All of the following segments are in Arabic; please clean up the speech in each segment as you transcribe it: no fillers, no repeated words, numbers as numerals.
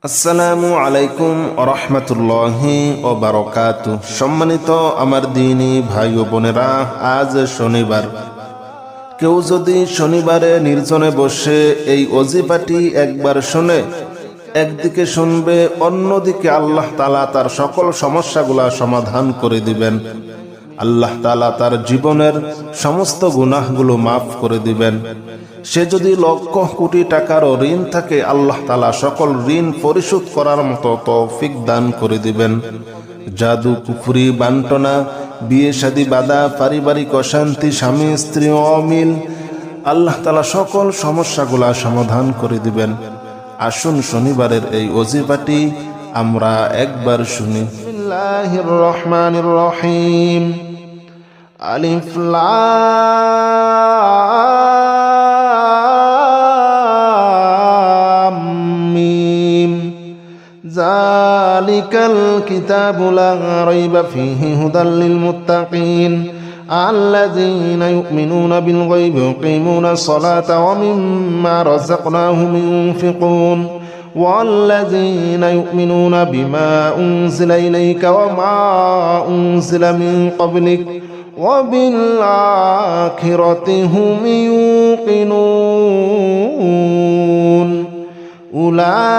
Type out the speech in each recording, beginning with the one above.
আসসালামু আলাইকুম ওরহমতুল্লাহি ও বারাকাতুহু। সম্মানিত আমার দিনী ভাই ও বোনেরা, আজ শনিবার। কেউ যদি শনিবারে নির্জনে বসে এই ওজিফাটি একবার শুনে, একদিকে শুনবে, অন্যদিকে আল্লাহ তাআলা তার সকল সমস্যাগুলা সমাধান করে দিবেন। আল্লাহ তাআলা তার জীবনের সমস্ত গুনাহগুলো মাফ করে দিবেন। সে যদি লক্ষ কোটি টাকারও ঋণ থাকে, আল্লাহ তাআলা সকল ঋণ পরিশোধ করার মতো তৌফিক দান করে দিবেন। জাদু, কুফরি, বান্টনা, বিয়ে শাদী বাধা, পারিবারিক অশান্তি, স্বামী স্ত্রী অমিল, আল্লাহ তাআলা সকল সমস্যাগুলা সমাধান করে দিবেন। আসুন শনিবারের এই ওজিফাটি আমরা একবার শুনি। বিসমিল্লাহির রহমানির রহিম। আলিফ লাম মিম। যালিকাল কিতাবু লা রাইবা ফীহি হুদাল লিল মুত্তাকিন الذين يؤمنون بالغيب ويقيمون الصلاة ومما رزقناهم ينفقون والذين يؤمنون بما أنزل إليك وما أنزل من قبلك وبالآخرة هم يوقنون أولئك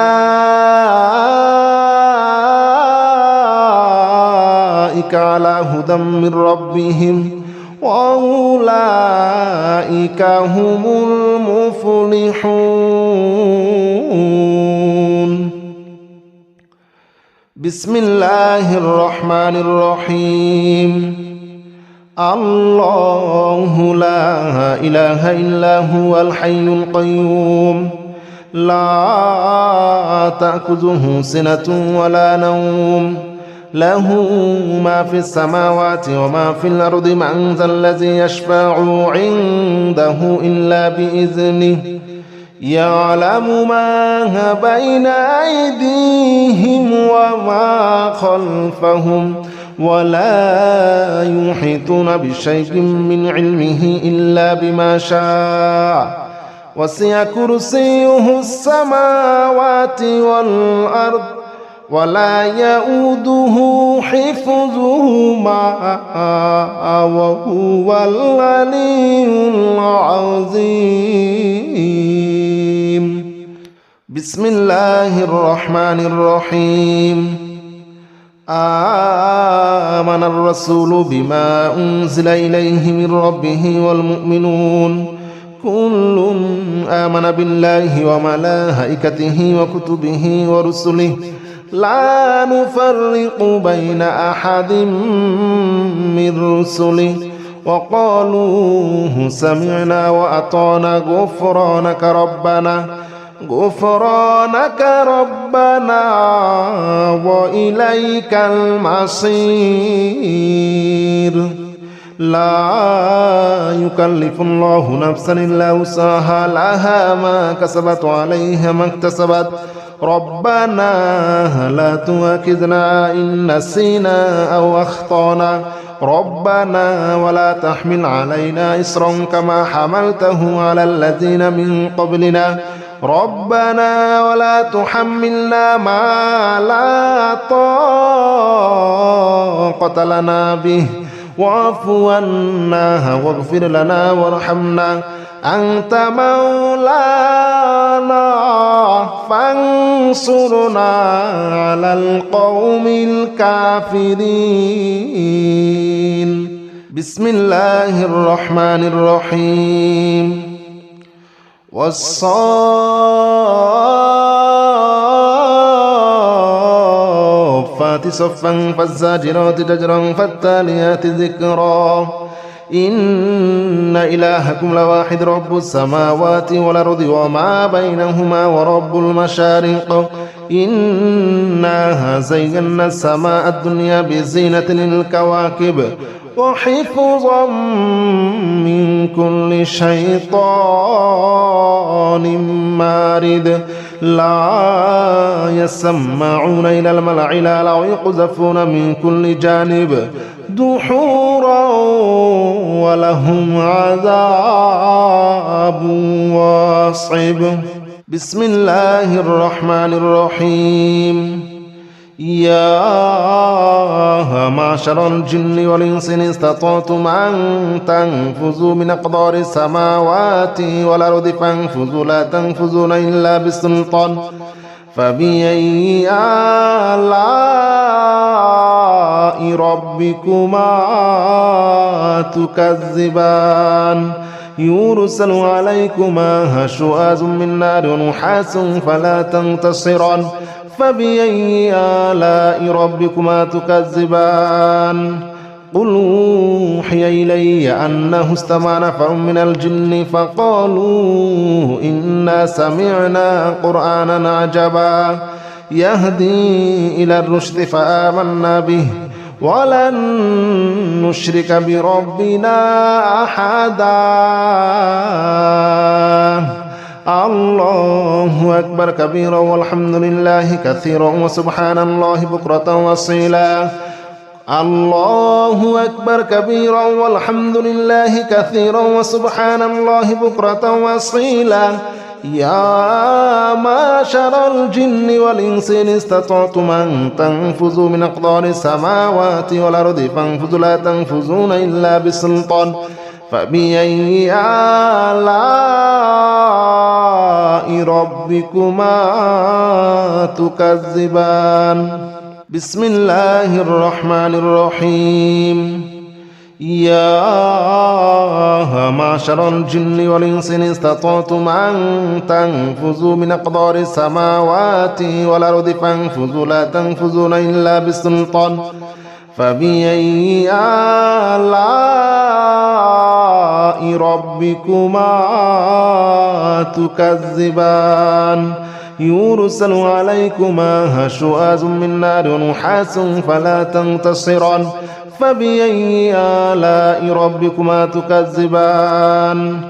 على هدى من ربهم وأولئك هم المفلحون. بسم الله الرحمن الرحيم. الله لا إله إلا هو الحي القيوم لا تأخذه سنة ولا نوم له ما في السماوات وما في الأرض من ذا الذي يشفع عنده إلا بإذنه يعلم ما بين أيديهم وما خلفهم ولا يحيطون بشيء من علمه إلا بما شاء وسع كرسيه السماوات والأرض ولا يؤوده حفظهما وهو العلي العظيم. بسم الله الرحمن الرحيم. آمن الرسول بما أنزل إليه من ربه والمؤمنون كل آمن بالله وملائكته وكتبه ورسله لا نفرق بين أحد من رسله وقالوا سمعنا وأطعنا غفرانك ربنا وإليك المصير. لا يكلف الله نفسا إلا وسعها لها ما كسبت وعليها ما اكتسبت ربنا لا تؤاخذنا إن نسينا أو أخطأنا ربنا ولا تحمل علينا إصرا كما حملته على الذين من قبلنا ربنا ولا تحملنا ما لا طاقة لنا به واعف عنا واغفر لنا وارحمنا أنت مولانا فانصرنا على القوم الكافرين. بسم الله الرحمن الرحيم. والصافات صفا فالزاجرات زجرا فالتاليات ذكرا إن إلهكم لواحد رب السماوات والأرض وما بينهما ورب المشارق إنا زينا السماء الدنيا بزينة للكواكب وحفظا من كل شيطان مارد لا يسمعون إلى الملأ الأعلى ويقذفون من كل جانب دحورا ولهم عذاب واصب. بسم الله الرحمن الرحيم يا معشر الجن والإنس إن استطعتم أن تنفذوا من أقدار السماوات والأرض فانفذوا لا تنفذون إلا بسلطان فبأي آلاء ربكما تكذبان يرسل عليكما شواظ من نار ونحاس فلا تنتصران فبأي آلاء ربكما تكذبان قل أوحي إلي أنه استمع نفر من الجن فقالوا إنا سمعنا قرآنا عجبا يهدي إلى الرشد فآمنا به ولن نشرك بربنا أحدا الله أكبر كبيرا والحمد لله كثيرا وسبحان الله بكرة وأصيلا الله أكبر كبيرا والحمد لله كثيرا وسبحان الله بكرة وأصيلا يا معشر الجن والإنس إن استطعتم أن تنفذوا من أقدار السماوات والأرض فانفذوا لا تنفذون إلا بسلطان فبأي آلاء ربكما تكذبان بسم الله الرحمن الرحيم يا معشر الجن والإنس إن استطعتم أن تنفذوا من أقدار السماوات والأرض فانفذوا لا تنفذون إلا بسلطان فبأي آلاء ربكما تكذبان يرسل عليكما شواظ من نار ونحاس فلا تنتصران فبأي آلاء ربكما تكذبان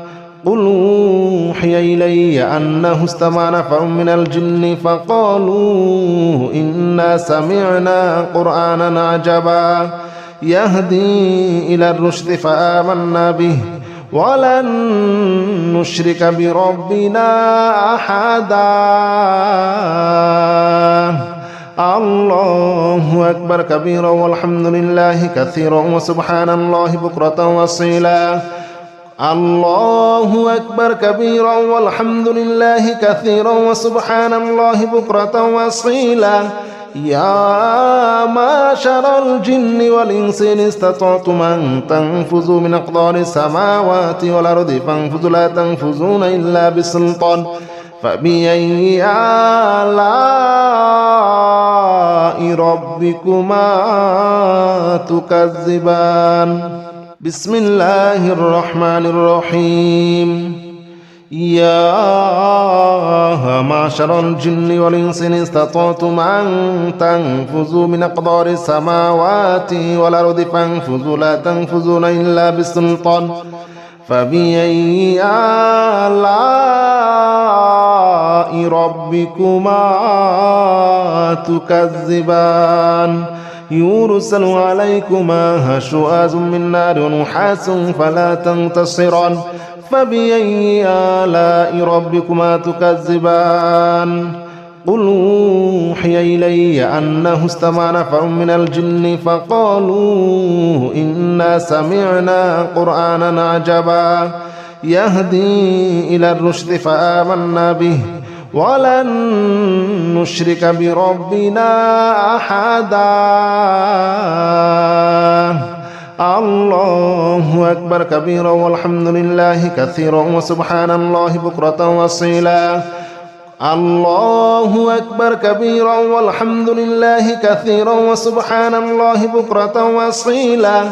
قل أوحي إلي أنه استمع نفر من الجن فقالوا إنا سمعنا قرآنا عجبا يهدي إلى الرشد فآمنا به ولن نشرك بربنا أحدا الله أكبر كبيرا والحمد لله كثيرا وسبحان الله بكرة وأصيلا الله أكبر كبيرا والحمد لله كثيرا وسبحان الله بكرة وأصيلا يا معشر الجن والإنس إن استطعتم أن تنفذوا من أقدار السماوات والأرض فانفذوا لا تنفذون إلا بسلطان فبأي آلاء ربكما تكذبان بسم الله الرحمن الرحيم يا معشر الجن والإنس إن استطعتم أن تنفذوا من أقدار السماوات والأرض فانفذوا لا تنفذون إلا بسلطان فبأي آلاء ربكما تكذبان يرسل عليكما شواظ من نار ونحاس فلا تنتصران فبأي آلاء ربكما تكذبان قل أوحي إلي أنه استمع نفر من الجن فقالوا إنا سمعنا قرآنا عجبا يهدي إلى الرشد فآمنا به ولن نشرك بربنا أحدا الله أكبر كبيرا والحمد لله كثيرا وسبحان الله بكرة وأصيلا الله أكبر كبيرا والحمد لله كثيرا وسبحان الله بكرة وأصيلا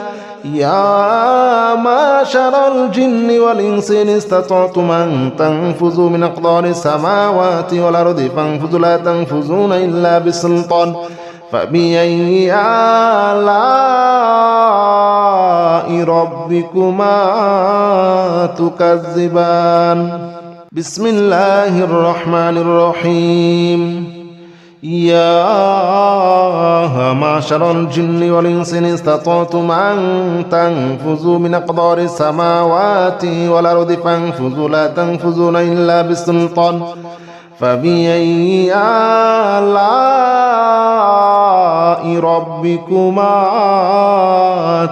يا معشر الجن والإنس إن استطعتم أن تنفذوا من أقدار السماوات والأرض فانفذوا لا تنفذون إلا بسلطان فبأي آلاء ربكما تكذبان بسم الله الرحمن الرحيم يا معشر الجن والإنس إن استطعتم أن تنفذوا من أقدار السماوات والأرض فانفذوا لا تنفذون إلا بسلطان فبأي آلاء ربكما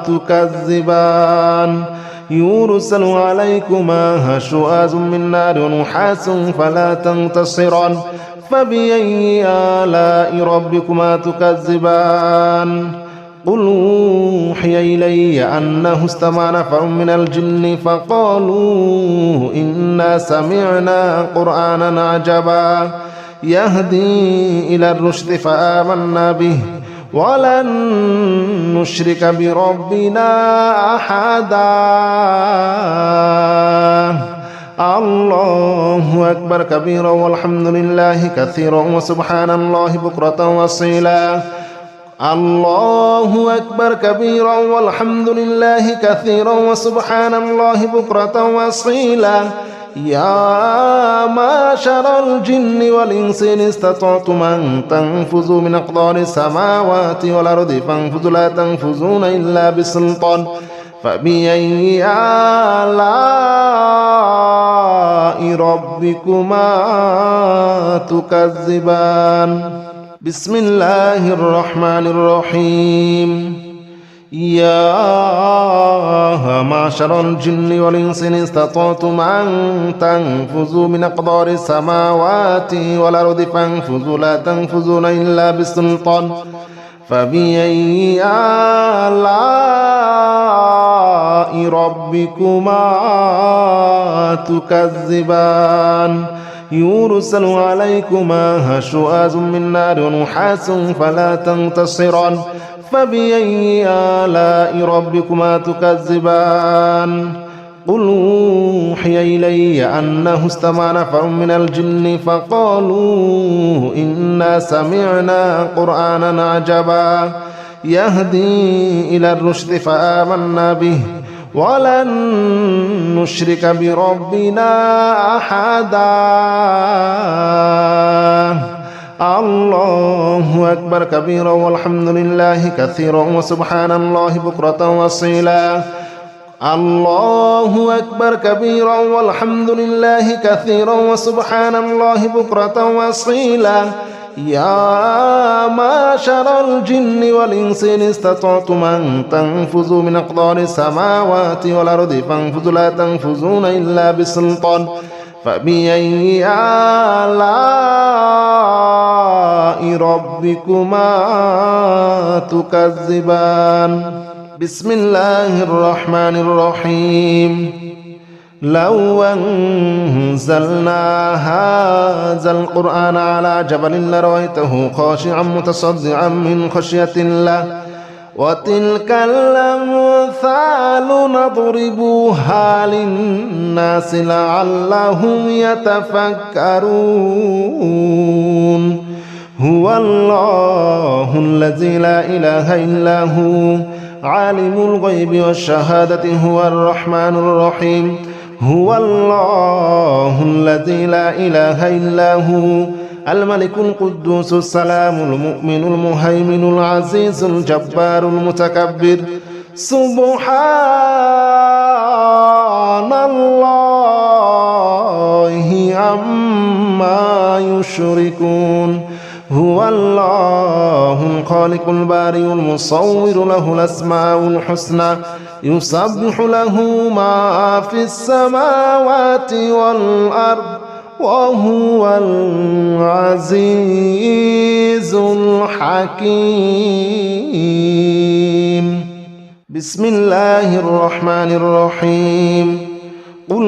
تكذبان يرسل عليكما شواظ من نار ونحاس فلا تنتصران فبأي آلاء ربكما تكذبان قل أوحي إلي أنه استمع نفر من الجن فقالوا إنا سمعنا قرآنا عجبا يهدي إلى الرشد فآمنا به ولن نشرك بربنا أحدا الله أكبر كبيرا والحمد لله كثيرا وسبحان الله بكرة وأصيلا الله أكبر كبيرا والحمد لله كثيرا وسبحان الله بكرة وأصيلا يا معشر الجن والإنس إن استطعتم أن تنفذوا من أقطار السماوات والأرض فانفذوا لا تنفذون إلا بسلطان فبأي آلاء ربكما تكذبان بسم الله الرحمن الرحيم يا معشر الجن والإنس إن استطعتم أن تنفذوا من أقطار السماوات والأرض فانفذوا لا تنفذون إلا بسلطان فبأي آلاء ربكما تكذبان يرسل عليكما شواظ من نار ونحاس فلا تنتصران فبأي آلاء ربكما تكذبان قل أوحي إلي أنه استمع نفر من الجن فقالوا إنا سمعنا قرآنا عجبا يهدي إلى الرشد فآمنا به ولن نشرك بربنا أحدا الله أكبر كبيرا والحمد لله كثيرا وسبحان الله بكرة وأصيلا الله أكبر كبيرا والحمد لله كثيرا وسبحان الله بكرة وأصيلا يا معشر الجن والإنس إن استطعتم أن تنفذوا من أقطار السماوات والأرض فانفذوا لا تنفذون إلا بسلطان فبأي آلاء ربكما تكذبان بسم الله الرحمن الرحيم لو أنزلنا هذا القرآن على جبل لرأيته خاشعا متصدعا من خشية الله وتلك الأمثال نضربها للناس لعلهم يتفكرون هو الله الذي لا إله إلا هو عالم الغيب والشهادة هو الرحمن الرحيم هو الله الذي لا إله إلا هو الملك القدوس السلام المؤمن المهيمن العزيز الجبار المتكبر سبحان الله عما يشركون هو الله الخالق البارئ المصور له الأسماء الحسنى يسبح له ما في السماوات والأرض وهو العزيز الحكيم بسم الله الرحمن الرحيم قل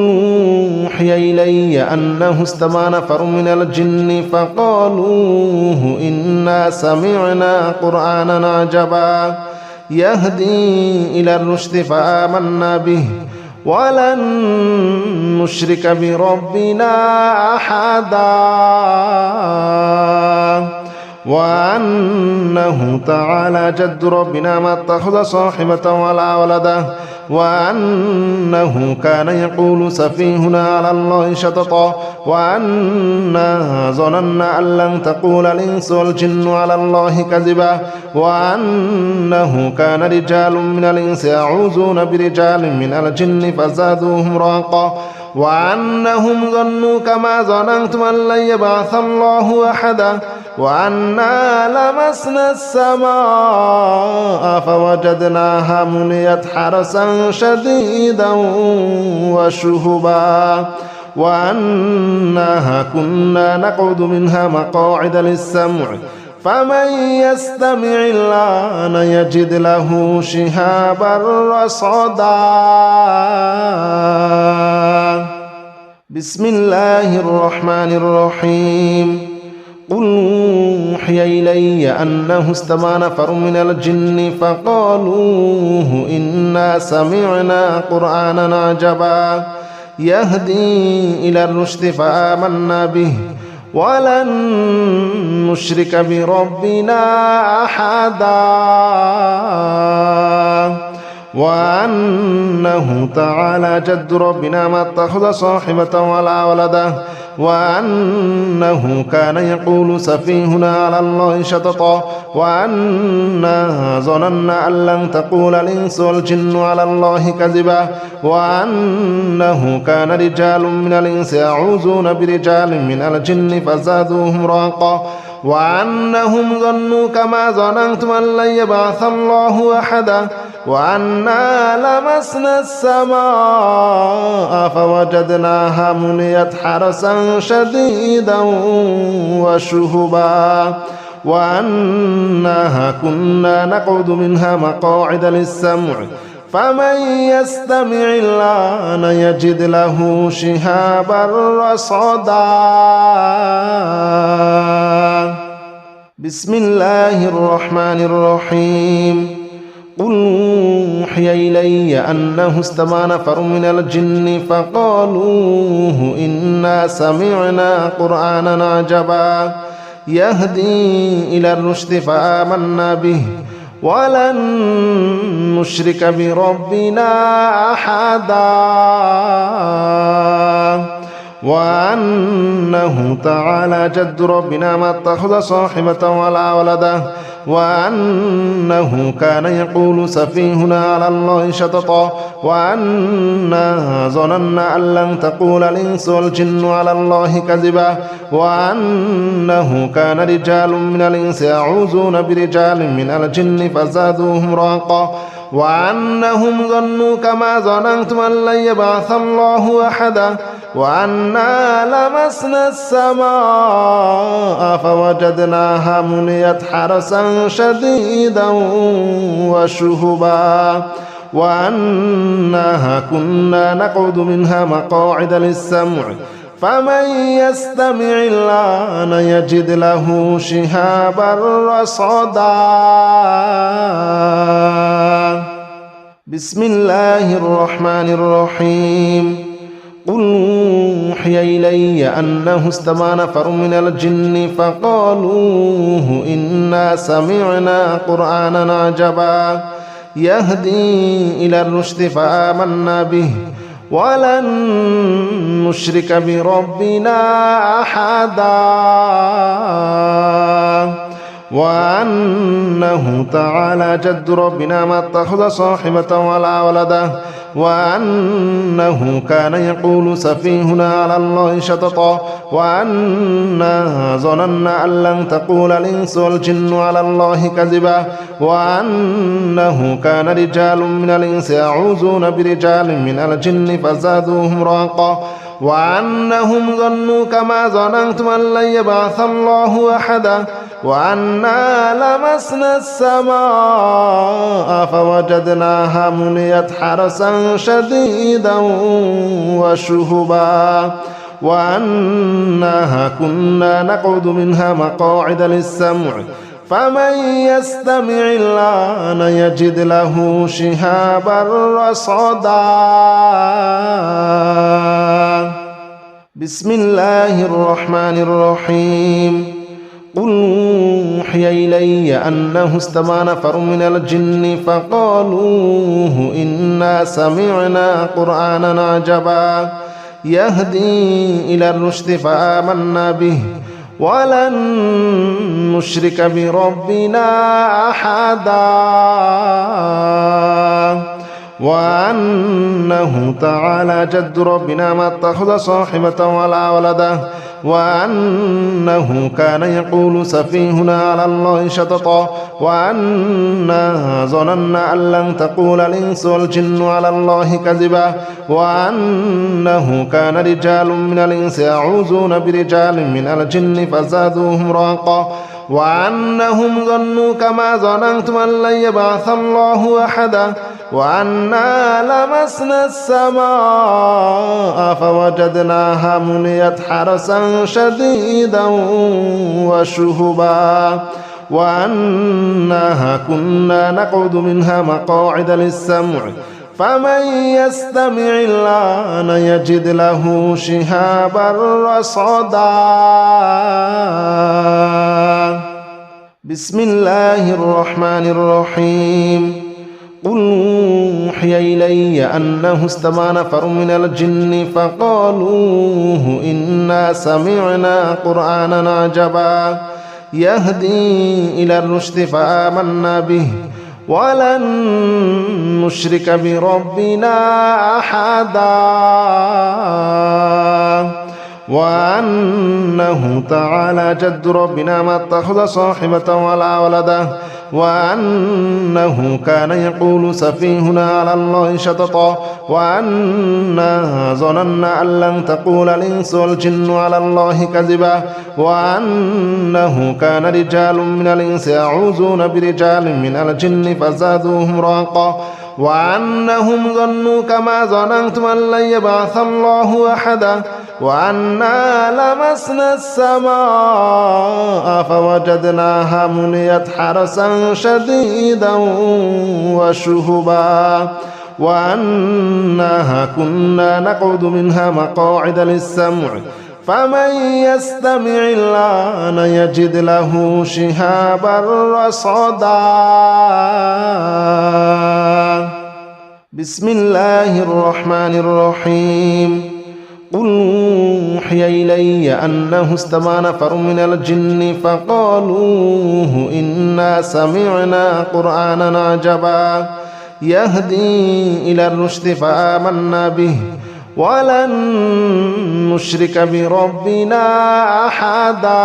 أوحي إلي أنه استمع نفر من الجن فقالوا إنا سمعنا قرآنا عجبا يهدي إلى الرشد فآمنا به ولن نشرك بربنا أحدا وأنه تعالى جد ربنا ما اتخذ صاحبة ولا ولدا وأنه كان يقول سفيهنا على الله شططا وأنا ظننا أن لن تقول الإنس والجن على الله كذبا وأنه كان رجال من الإنس يعوذون برجال من الجن فزادوهم رهقا وأنهم ظنوا كما ظننتم أن لن يبعث الله أحدا وأنا لمسنا السماء فوجدناها مليت حرسا شديدا وشهبا وأنها كنا نقعد منها مقاعد للسمع فمن يستمع الآن يجد له شهابا رصدا بسم الله الرحمن الرحيم قل أوحي إلي أنه استمع نفر من الجن فقالوا إنا سمعنا قرآنا عجبا يهدي إلى الرشد فآمنا به ولن نشرك بربنا أحدا وأنه تعالى جد ربنا ما اتخذ صاحبة ولا ولدا وأنه كان يقول سفيهنا على الله شططا وأنا ظننا أن لن تقول الإنس والجن على الله كذبا وأنه كان رجال من الإنس يعوذون برجال من الجن فزادوهم رهقا وأنهم ظنوا كما ظننتم أن لن يبعث الله أحدا وأنا لمسنا السماء فوجدناها مليت حرسا شديدا وشهبا وأنها كنا نقعد منها مقاعد للسمع فمن يستمع الآن يجد له شهابا رصدا بسم الله الرحمن الرحيم قل أوحي إلي أنه استمع نفر من الجن فقالوا إنا سمعنا قرآنا عجبا يهدي إلى الرشد فآمنا به ولن نشرك بربنا أحدا وأنه تعالى جد ربنا ما اتخذ صاحبة ولا ولدا وأنه كان يقول سفيهنا على الله شططا وأنا ظننا أن لن تقول الإنس والجن على الله كذبا وأنه كان رجال من الإنس يعوذون برجال من الجن فزادوهم رهقا وأنهم ظنوا كما ظننتم أن لن يبعث الله أحدا وأنا لمسنا السماء فوجدناها مليت حرسا شديدا وشهبا وأنها كنا نقعد منها مقاعد للسمع فمن يستمع الآن يجد له شهابا رصدا بسم الله الرحمن الرحيم قل أوحي إلي أنه استمع نفر من الجن فقالوا إنا سمعنا قرآنا عجبا يهدي إلى الرشد فآمنا به ولن نشرك بربنا أحدا وأنه تعالى جد ربنا ما اتخذ صاحبة ولا ولدا وأنه كان يقول سفيهنا على الله شططا وأنا ظننا أن لن تقول الإنس والجن على الله كذبا وأنه كان رجال من الإنس يعوذون برجال من الجن فزادوهم رهقا وأنهم ظنوا كما ظننتم أن لن يبعث الله أحدا وأنا لمسنا السماء فوجدناها مليت حرسا شديدا وشهبا وأنها كنا نقعد منها مقاعد للسمع فمن يستمع الآن يجد له شهابا رصدا بسم الله الرحمن الرحيم قل أوحي إلي أنه استمع نفر من الجن فقالوا إنا سمعنا قرآنا عجبا يهدي إلى الرشد فآمنا به ولن نشرك بربنا أحدا وأنه تعالى جد ربنا ما اتخذ صاحبة ولا ولده وأنه كان يقول سفيهنا على الله شططا وأنا ظننا أن لن تقول الإنس والجن على الله كذبا وأنه كان رجال من الإنس يعوذون برجال من الجن فزادوهم رهقا وأنهم ظنوا كما ظننتم أن لن يبعث الله أحدا وأنا لمسنا السماء فوجدناها مليت حرسا شديدا وشهبا وأنها كنا نقعد منها مقاعد للسمع فمن يستمع الآن يجد له شهابا رصدا. بسم الله الرحمن الرحيم. قل أوحي إلي أنه استمع نفر من الجن فقالوا إنا سمعنا قرآنا عجبا يهدي إلى الرشد فآمنا به ولن نشرك بربنا أحدا وأنه تعالى جد ربنا ما اتخذ صاحبة ولا ولده وأنه كان يقول سفيهنا على الله شططا وأنا ظننا أن لن تقول الإنس والجن على الله كذبا وأنه كان رجال من الإنس يعوذون برجال من الجن فزادوهم رهقا وأنهم ظنوا كما ظننتم أن لن يبعث الله أحدا وأنا لمسنا السماء فوجدناها مليت حرسا شديدا وشهبا وأنها كنا نقعد منها مقاعد للسمع فمن يستمع الآن يجد له شهابا رصدا. بسم الله الرحمن الرحيم. قل أوحي إلي أنه استمع نفر من الجن فقالوا إنا سمعنا قرآنا عجبا يهدي إلى الرشد فآمنا به ولن نشرك بربنا أحدا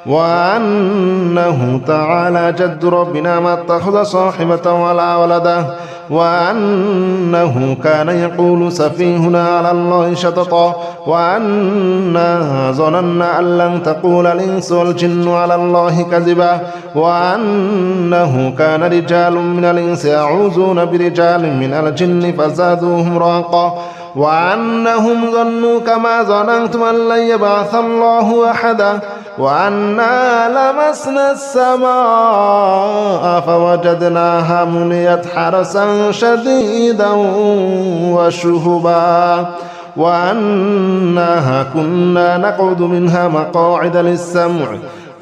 وأنه تعالى جد ربنا ما اتخذ صاحبة ولا ولده وأنه كان يقول سفيهنا على الله شططا وأنا ظننا أن لن تقول الإنس والجن على الله كذبا وأنه كان رجال من الإنس يعوذون برجال من الجن فزادوهم رهقا وأنهم ظنوا كما ظننتم أن لن يبعث الله أحدا وأنا لمسنا السماء فوجدناها مليت حرسا شديدا وشهبا وأنها كنا نقعد منها مقاعد للسمع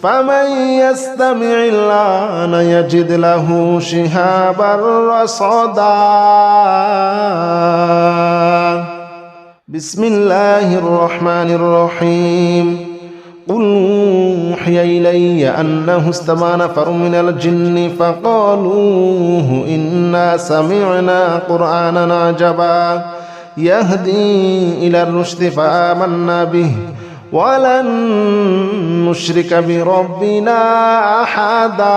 فمن يستمع الآن يجد له شهابا رصدا. بسم الله الرحمن الرحيم. قل أوحي إلي أنه استمع نفر من الجن فقالوا إنا سمعنا قرآنا عجبا يهدي إلى الرشد فآمنا به ولن نشرك بربنا أحدا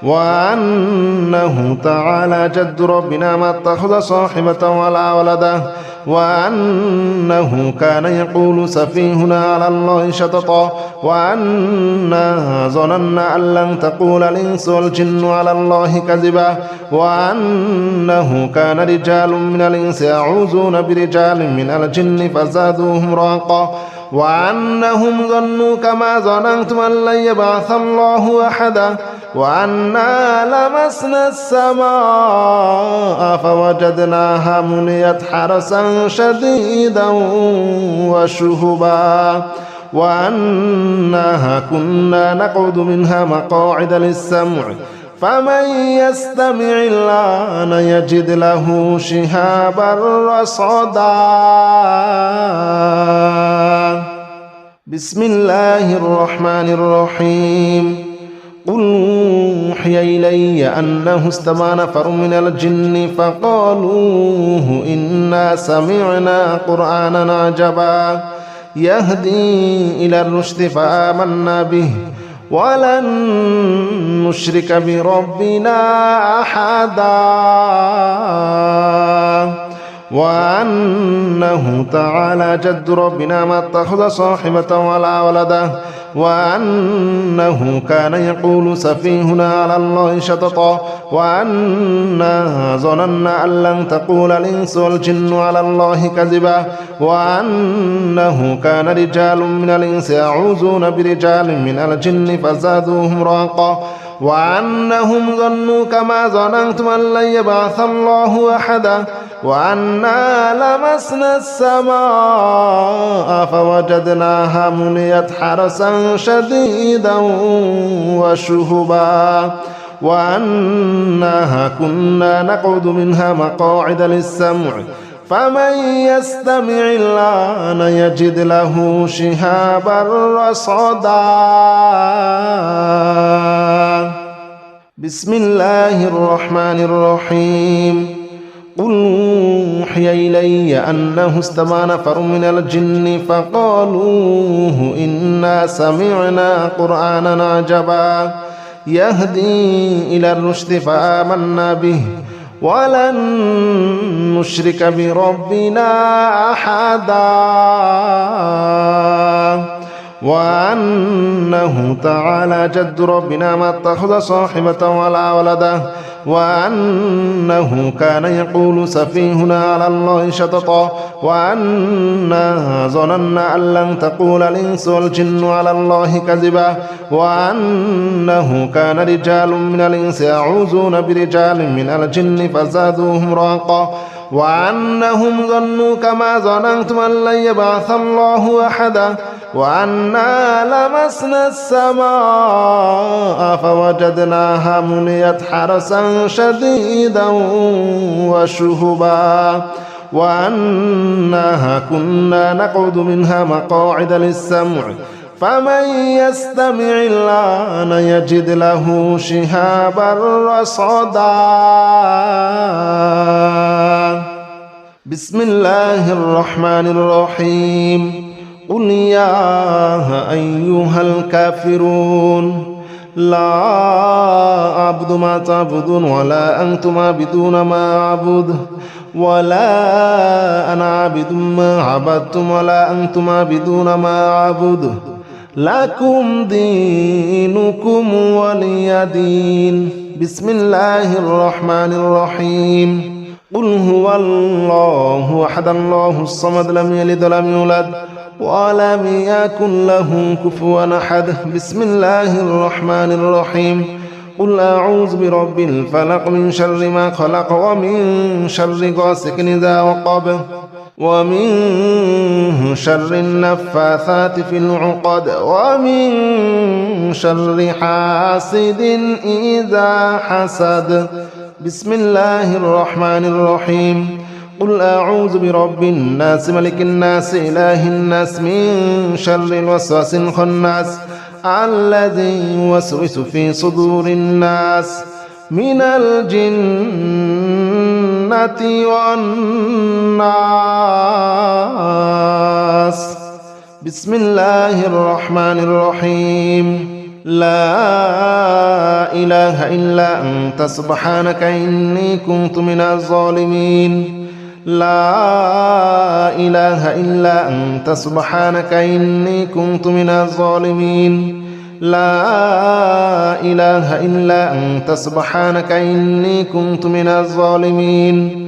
وأنه تعالى جد ربنا ما اتخذ صاحبة ولا ولده وأنه كان يقول سفيهنا على الله شططا وأنا ظننا أن لن تقول الإنس والجن على الله كذبا وأنه كان رجال من الإنس يعوذون برجال من الجن فزادوهم رهقا وأنهم ظنوا كما ظننتم أن لن يبعث الله أحدا وأنا لمسنا السماء فوجدناها مليت حرسا شديدا وشهبا وأنها كنا نقعد منها مقاعد للسمع فمن يستمع الآن يجد له شهابا رصدا. بسم الله الرحمن الرحيم. قل أوحي إلي أنه استمع نفر من الجن فقالوا إنا سمعنا قرآنا عجبا يهدي إلى الرشد فآمنا به ولن نشرك بربنا أحدا وأنه تعالى جد ربنا ما اتخذ صاحبة ولا ولدا وأنه كان يقول سفيهنا على الله شططا وأنا ظننا أن لن تقول الإنس والجن على الله كذبا وأنه كان رجال من الإنس يعوذون برجال من الجن فزادوهم رهقا وأنهم ظنوا كما ظننتم أن لن يبعث الله أحدا وأنا لمسنا السماء فوجدناها مليت حرسا شديدا وشهبا وأنها كنا نقعد منها مقاعد للسمع فمن يستمع الآن يجد له شهابا رصدا. بسم الله الرحمن الرحيم. قل أوحي إلي أنه استمع نفر من الجن فقالوا إنا سمعنا قرآنا عجبا يهدي إلى الرشد فآمنا به ولن نشرك بربنا أحدا وأنه تعالى جد ربنا ما اتخذ صاحبة ولا ولدا وأنه كان يقول سفيهنا على الله شططا وأنا ظننا أن لن تقول الإنس والجن على الله كذبا وأنه كان رجال من الإنس يعوذون برجال من الجن فزادوهم رهقا وأنهم ظنوا كما ظننتم أن لن يبعث الله أحدا وأنا لمسنا السماء فوجدناها مليت حرسا شديدا وشهبا وأنها كنا نقعد منها مقاعد للسمع فمن يستمع الآن يجد له شهابا رصدا. بسم الله الرحمن الرحيم. قل يا أيها الكافرون لا أعبد ما تعبدون ولا أنتم عابدون ما أعبد ولا أنا عابد ما عبدتم ولا أنتم عابدون ما أعبد لكم دينكم ولي دين. بسم الله الرحمن الرحيم. قل هو الله أحد الله الصمد لم يلد ولم يولد ولم يكن له كفوا أحد. بسم الله الرحمن الرحيم. قل أعوذ برب الفلق من شر ما خلق ومن شر غاسق إذا وقب ومن شر النفاثات في العقد ومن شر حاسد إذا حسد. بسم الله الرحمن الرحيم. قل أعوذ برب الناس ملك الناس إله الناس من شر الوسواس الخناس الذي يوسوس في صدور الناس من الجنة والناس. بسم الله الرحمن الرحيم. لا إله إلا أنت سبحانك إني كنت من الظالمين. لا إله إلا أنت سبحانك إني كنت من الظالمين. لا إله إلا أنت سبحانك إني كنت من الظالمين.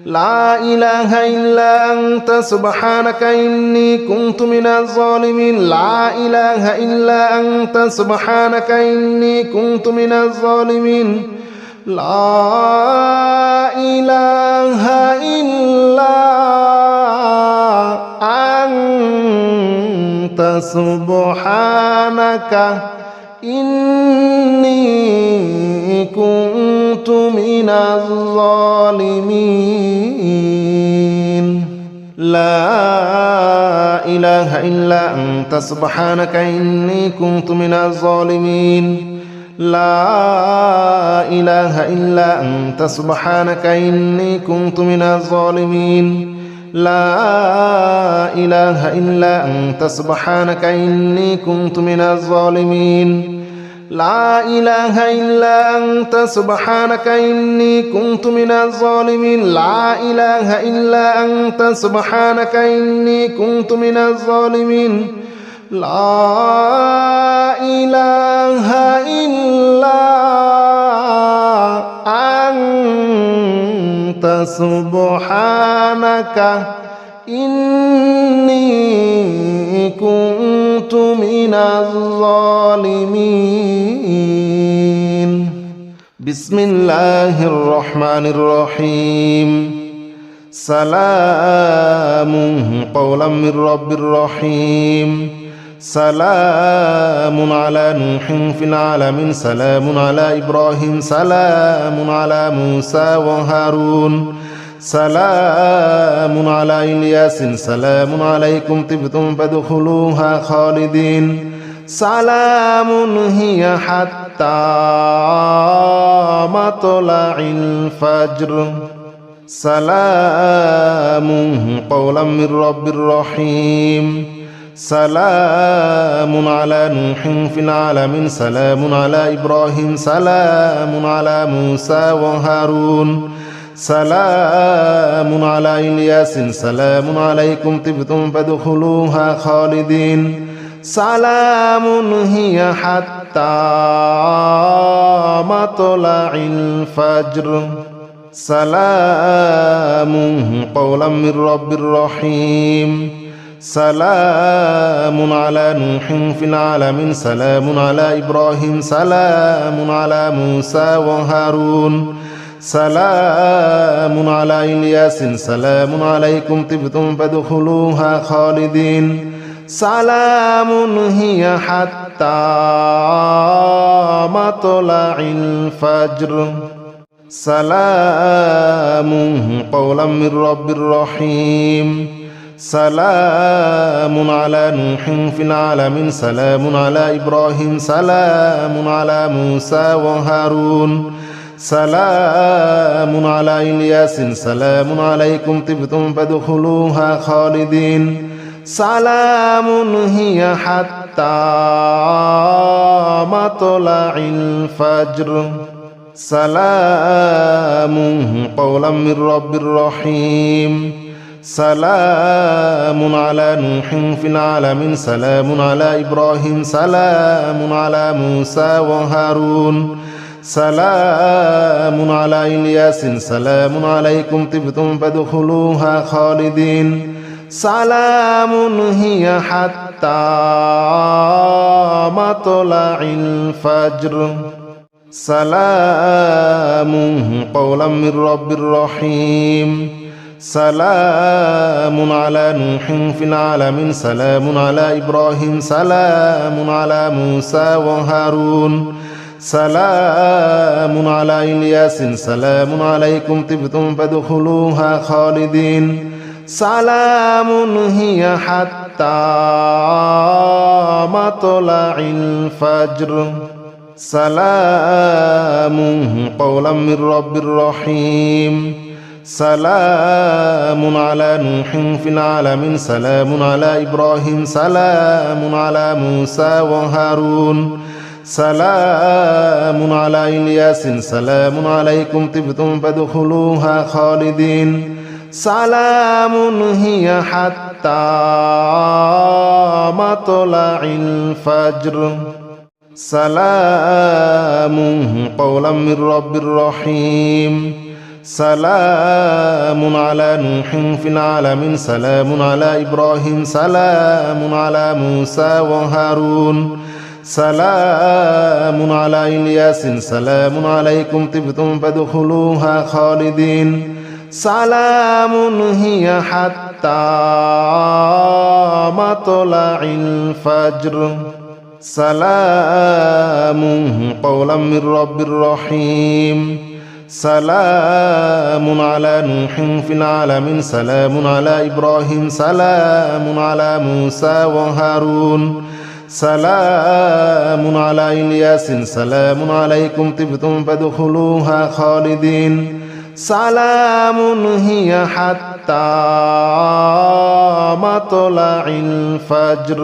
لا إله إلا أنت سبحانك إني كنت من الظالمين. لا إله إلا أنت سبحانك إني كنت من الظالمين. لا إله إلا أنت سبحانك إني كنت من الظالمين. لا إله إلا أنت سبحانك إني كنت من الظالمين. لا إله إلا أنت سبحانك إني كنت من الظالمين لا إله إلا أنت سبحانك إني كنت من الظالمين لا إله إلا أنت سبحانك إني كنت من الظالمين لا إله إلا أنت سبحانك إني كنت من الظالمين لا إله إلا أنت سبحانك إني كنت من الظالمين بسم الله الرحمن الرحيم سلام قولا من رب رحيم سلام على نوح في العالمين سلام على إبراهيم سلام على موسى وهارون سلام على إلياس سلام عليكم طبتم فادخلوها خالدين سلام هي حتى مطلع الفجر سلام قولا من رب رحيم سلام على نوح في العالمين سلام على إبراهيم سلام على موسى وهارون سلام على إلياس سلام عليكم طبتم فادخلوها خالدين سلام هي حتى مطلع الفجر سلام قولا من رب رحيم سلام على نوح في العالمين سلام على إبراهيم سلام على موسى وهارون سلام على إلياس سلام عليكم طبتم فادخلوها خالدين سلام هي حتى مطلع الفجر سلام قولا من رب رحيم سلام على نوح في العالمين سلام على إبراهيم سلام على موسى وهارون سلام على إلياس سلام عليكم طبتم فادخلوها خالدين سلام هي حتى مطلع الفجر سلام قولا من رب رحيم سلام على نوح في العالمين سلام على إبراهيم سلام على موسى وهارون سلام على إلياس سلام عليكم طبتم فادخلوها خالدين سلام هي حتى مطلع الفجر سلام قولا من رب رحيم سلام على نوح في العالمين سلام على إبراهيم سلام على موسى وهارون سلام على إلياس سلام عليكم طبتم فادخلوها خالدين سلام هي حتى مطلع الفجر سلام قولا من رب رحيم سلام على نوح في العالمين سلام على إبراهيم سلام على موسى وهارون سلام على إلياس سلام عليكم طبتم فادخلوها خالدين سلام هي حتى مطلع الفجر سلام قولا من رب رحيم سلام على نوح في العالمين سلام على إبراهيم سلام على موسى وهارون سلام على إلياس سلام عليكم طبتم فادخلوها خالدين سلام هي حتى مطلع الفجر سلام قولا من رب رحيم سلام على نوح في العالمين سلام على إبراهيم سلام على موسى وهارون সালামুন আলা ইয়াসিন সালামুন আলাইকুম তিবতুম ফাদখুলুহা খালিদিন সালামুন হিয়া হাত্তা মাতলাইল ফাজর।